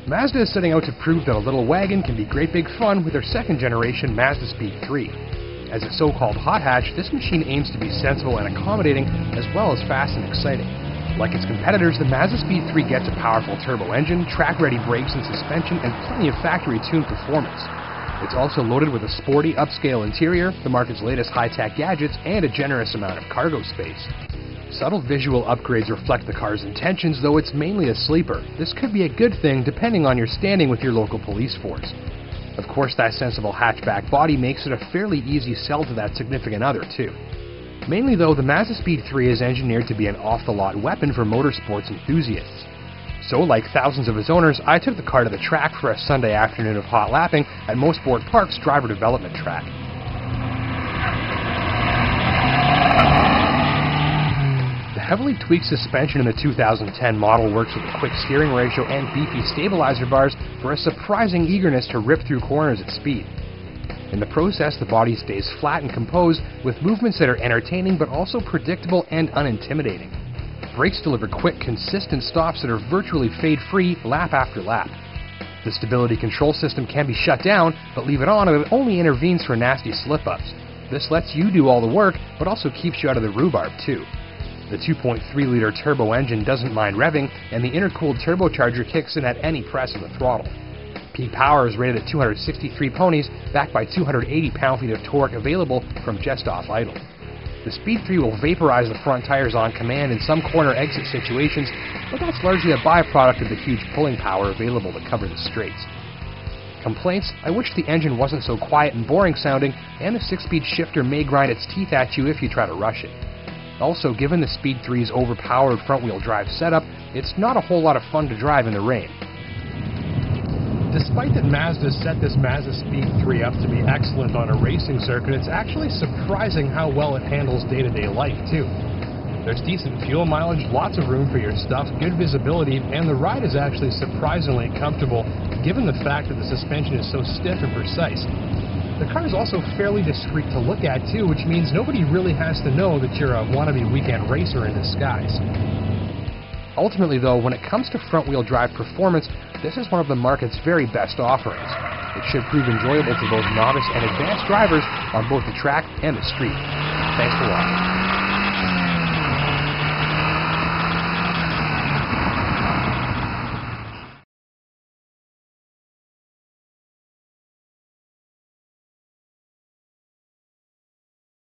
Mazda is setting out to prove that a little wagon can be great big fun with their second generation Mazdaspeed3. As a so-called hot hatch, this machine aims to be sensible and accommodating as well as fast and exciting. Like its competitors, the Mazdaspeed3 gets a powerful turbo engine, track-ready brakes and suspension, and plenty of factory-tuned performance. It's also loaded with a sporty, upscale interior, the market's latest high-tech gadgets, and a generous amount of cargo space. Subtle visual upgrades reflect the car's intentions, though it's mainly a sleeper. This could be a good thing depending on your standing with your local police force. Of course, that sensible hatchback body makes it a fairly easy sell to that significant other, too. Mainly though, the Mazdaspeed3 is engineered to be an off-the-lot weapon for motorsports enthusiasts. So, like thousands of its owners, I took the car to the track for a Sunday afternoon of hot lapping at Mosport Park's driver development track. The heavily tweaked suspension in the 2010 model works with a quick steering ratio and beefy stabilizer bars for a surprising eagerness to rip through corners at speed. In the process, the body stays flat and composed, with movements that are entertaining but also predictable and unintimidating. Brakes deliver quick, consistent stops that are virtually fade-free lap after lap. The stability control system can be shut down, but leave it on and it only intervenes for nasty slip-ups. This lets you do all the work, but also keeps you out of the rhubarb too. The 2.3-liter turbo engine doesn't mind revving, and the intercooled turbocharger kicks in at any press of the throttle. Peak power is rated at 263 ponies, backed by 280 pound-feet of torque available from just off idle. The Speed3 will vaporize the front tires on command in some corner exit situations, but that's largely a byproduct of the huge pulling power available to cover the straights. Complaints: I wish the engine wasn't so quiet and boring sounding, and the 6-speed shifter may grind its teeth at you if you try to rush it. Also, given the Speed3's overpowered front-wheel drive setup, it's not a whole lot of fun to drive in the rain. Despite that Mazda set this Mazdaspeed3 up to be excellent on a racing circuit, it's actually surprising how well it handles day-to-day life, too. There's decent fuel mileage, lots of room for your stuff, good visibility, and the ride is actually surprisingly comfortable, given the fact that the suspension is so stiff and precise. The car is also fairly discreet to look at, too, which means nobody really has to know that you're a wannabe weekend racer in disguise. Ultimately, though, when it comes to front-wheel drive performance, this is one of the market's very best offerings. It should prove enjoyable to both novice and advanced drivers on both the track and the street. Thanks for watching.